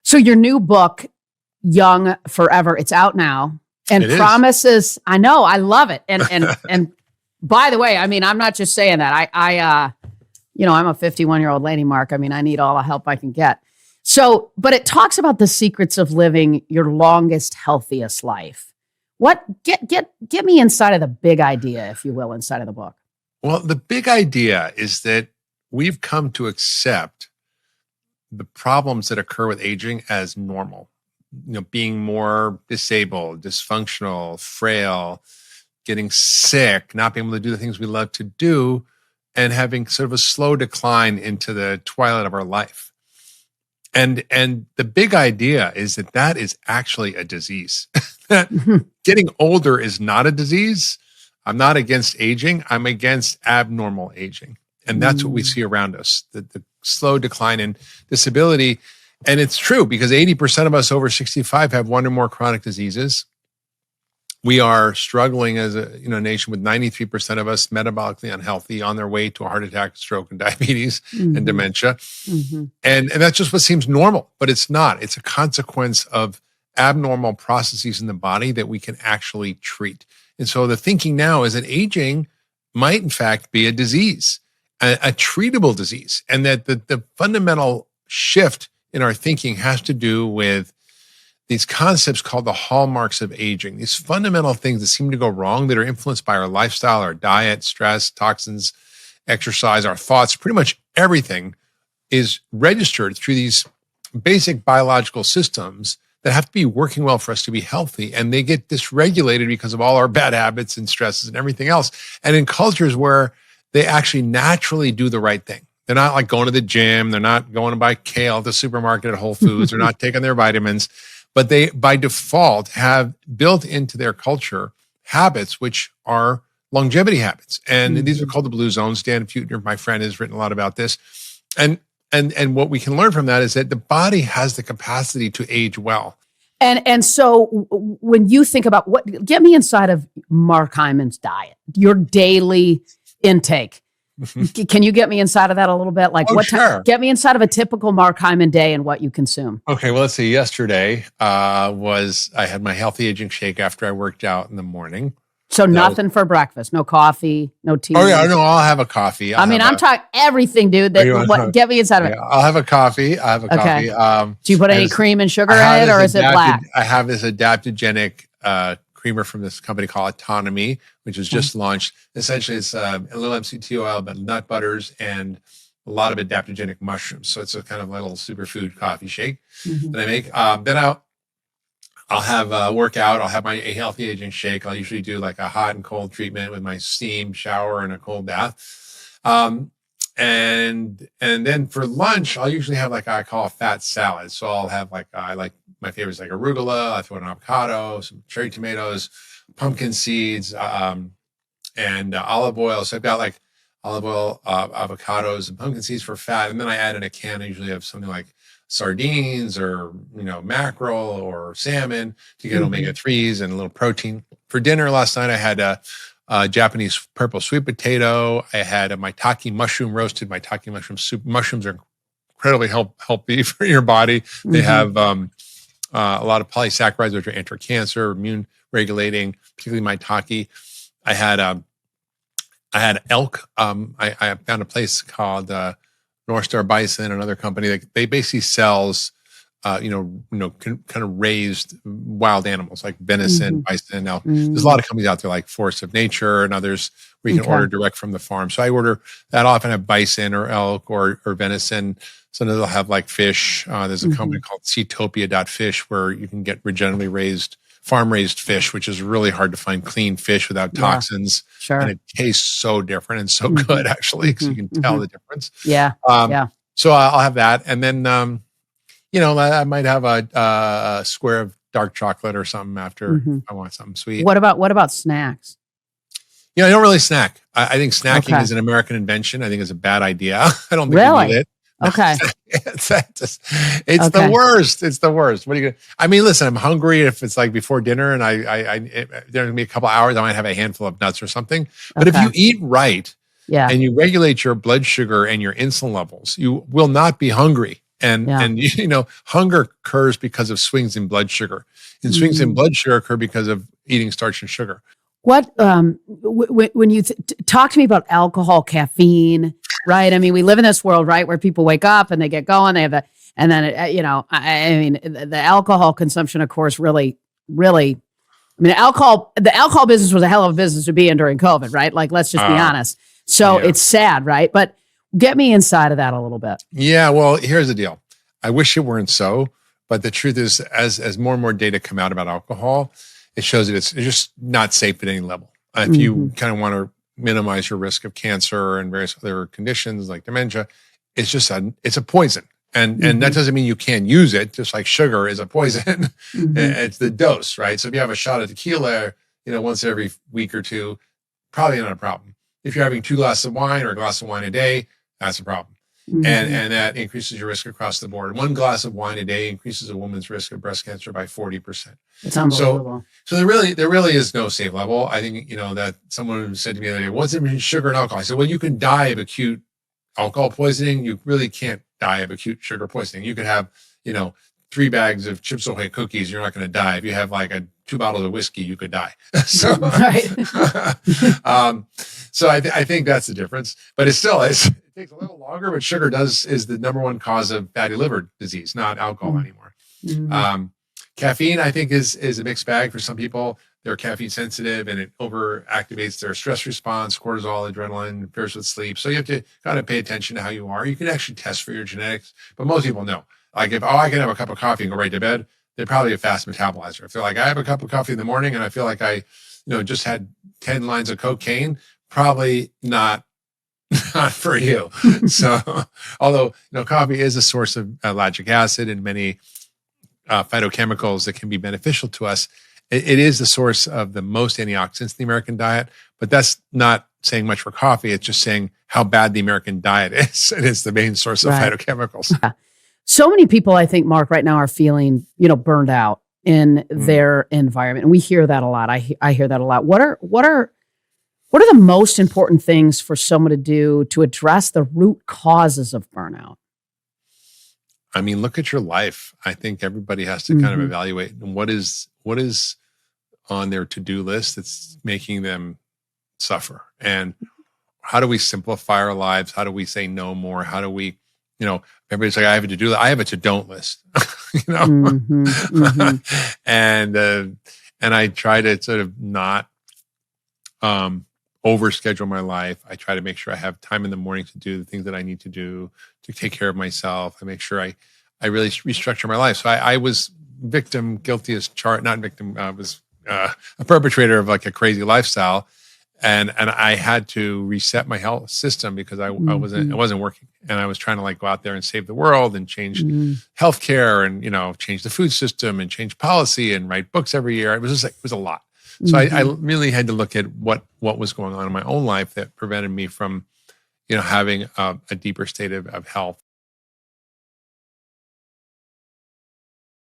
So your new book, Young Forever, it's out now and promises, I know, I love it. And by the way, I mean, I'm not just saying that. I'm a 51-year-old lady, Mark. I mean, I need all the help I can get. So, but it talks about the secrets of living your longest, healthiest life. Get me inside of the big idea, if you will, inside of the book. Well, the big idea is that we've come to accept the problems that occur with aging as normal. Being more disabled, dysfunctional, frail, getting sick, not being able to do the things we love to do, and having sort of a slow decline into the twilight of our life. And the big idea is that is actually a disease. That getting older is not a disease. I'm not against aging. I'm against abnormal aging. And that's what we see around us, the slow decline in disability. And it's true because 80% of us over 65 have one or more chronic diseases. We are struggling as a nation with 93% of us metabolically unhealthy, on their way to a heart attack, stroke, and diabetes and dementia. And that's just what seems normal, but it's not. It's a consequence of abnormal processes in the body that we can actually treat. And so the thinking now is that aging might in fact be a disease, a treatable disease, and that the fundamental shift in our thinking has to do with these concepts called the hallmarks of aging, these fundamental things that seem to go wrong that are influenced by our lifestyle, our diet, stress, toxins, exercise, our thoughts. Pretty much everything is registered through these basic biological systems that have to be working well for us to be healthy. And they get dysregulated because of all our bad habits and stresses and everything else. And in cultures where they actually naturally do the right thing, they're not like going to the gym, they're not going to buy kale at the supermarket at Whole Foods, they're not taking their vitamins, but they by default have built into their culture habits which are longevity habits. And these are called the blue zones. Dan Feutner, my friend, has written a lot about this. And what we can learn from that is that the body has the capacity to age well. And so when you think about get me inside of Mark Hyman's diet, your daily intake. Can you get me inside of that a little bit? Like sure. Get me inside of a typical Mark Hyman day and what you consume. Okay, well, let's see. Yesterday I had my healthy aging shake after I worked out in the morning. So nothing for breakfast, no coffee, no tea. Oh yeah, no, I'll have a coffee. I'm talking everything, dude. Get me inside of it. I'll have a coffee. Okay. Do you put any cream and sugar in it, or is it black? I have this adaptogenic creamer from this company called Autonomy, which was just launched. Essentially, it's a little MCT oil, but nut butters and a lot of adaptogenic mushrooms. So it's a kind of little superfood coffee shake that I make. Then I'll have a workout. I'll have my healthy aging shake. I'll usually do like a hot and cold treatment with my steam shower and a cold bath. And then for lunch, I'll usually have like I call a fat salad. So I'll have I like my favorites like arugula. I throw in avocado, some cherry tomatoes, pumpkin seeds, and olive oil. So I've got like olive oil, avocados, and pumpkin seeds for fat. And then I add in a can. I usually have something like sardines or mackerel or salmon to get omega-3s and a little protein. For dinner last night, I had a Japanese purple sweet potato. I had a maitake mushroom roasted. Maitake mushroom soup. Mushrooms are incredibly healthy for your body. They have a lot of polysaccharides, which are anti-cancer, immune regulating, particularly maitake. I had elk. I found a place called North Star Bison, another company that they basically sells, kind of raised wild animals like venison, bison, elk. There's a lot of companies out there like Force of Nature and others where you can order direct from the farm. So I order that. I'll often have bison or elk or venison. Sometimes they'll have like fish. There's a company called Seatopia.fish where you can get regeneratively raised, farm-raised fish, which is really hard to find clean fish without toxins. Sure. And it tastes so different and so good, actually, because you can tell the difference. Yeah. So I'll have that. And then, I might have a square of dark chocolate or something after I want something sweet. What about snacks? I don't really snack. I think snacking is an American invention. I think it's a bad idea. I don't think we need it. Okay. It's the worst. It's the worst. What are you gonna? Listen, I'm hungry if it's like before dinner and there's gonna be a couple hours, I might have a handful of nuts or something. But if you eat right and you regulate your blood sugar and your insulin levels, you will not be hungry And hunger occurs because of swings in blood sugar, and swings in blood sugar occur because of eating starch and sugar. What when you talk to me about alcohol, caffeine, right? I mean, we live in this world, right, where people wake up and they get going, they have and then the alcohol consumption, of course, really. I mean, the alcohol business was a hell of a business to be in during COVID, right? Like, let's just be honest. So it's sad, right? But get me inside of that a little bit. Yeah, well, here's the deal. I wish it weren't so, but the truth is, as more and more data come out about alcohol, it shows that it's just not safe at any level. If you kind of want to minimize your risk of cancer and various other conditions like dementia, it's a poison. And that doesn't mean you can't use it, just like sugar is a poison. It's the dose, right? So if you have a shot of tequila, once every week or two, probably not a problem. If you're having 2 glasses of wine or a glass of wine a day, that's a problem. And that increases your risk across the board. 1 glass of wine a day increases a woman's risk of breast cancer by 40%. It's unbelievable. So there really is no safe level. I think, that someone said to me the other day, what's it mean sugar and alcohol? I said, well, you can die of acute alcohol poisoning. You really can't die of acute sugar poisoning. You could have, 3 bags of Chips Ahoy cookies. You're not going to die. If you have like 2 bottles of whiskey, you could die. So, so I think that's the difference. But it takes a little longer. But sugar is the number 1 cause of fatty liver disease, not alcohol anymore. Caffeine, I think, is a mixed bag for some people. They're caffeine sensitive and it overactivates their stress response, cortisol, adrenaline, interferes with sleep. So you have to kind of pay attention to how you are. You can actually test for your genetics, but most people know. Like if, I can have a cup of coffee and go right to bed, they're probably a fast metabolizer. If they're like, I have a cup of coffee in the morning and I feel like I, just had 10 lines of cocaine, probably not for you. So, although, coffee is a source of lactic acid and many phytochemicals that can be beneficial to us, it is the source of the most antioxidants in the American diet, but that's not saying much for coffee. It's just saying how bad the American diet is. And it's the main source of phytochemicals. Yeah. So many people, I think, Mark, right now are feeling, burned out in their environment. And we hear that a lot. I hear that a lot. What are the most important things for someone to do to address the root causes of burnout? I mean, look at your life. I think everybody has to kind of evaluate what is on their to-do list that's making them suffer. And how do we simplify our lives? How do we say no more? How do we, everybody's like, I have a to-do list. I have a to-don't list, and I try to sort of not overschedule my life. I try to make sure I have time in the morning to do the things that I need to do to take care of myself. I make sure I really restructure my life. So I was guilty as charged, not victim, was a perpetrator of like a crazy lifestyle. And I had to reset my health system because I wasn't working, and I was trying to like go out there and save the world and change healthcare and, change the food system and change policy and write books every year. It was a lot. So I really had to look at what was going on in my own life that prevented me from, having a deeper state of health.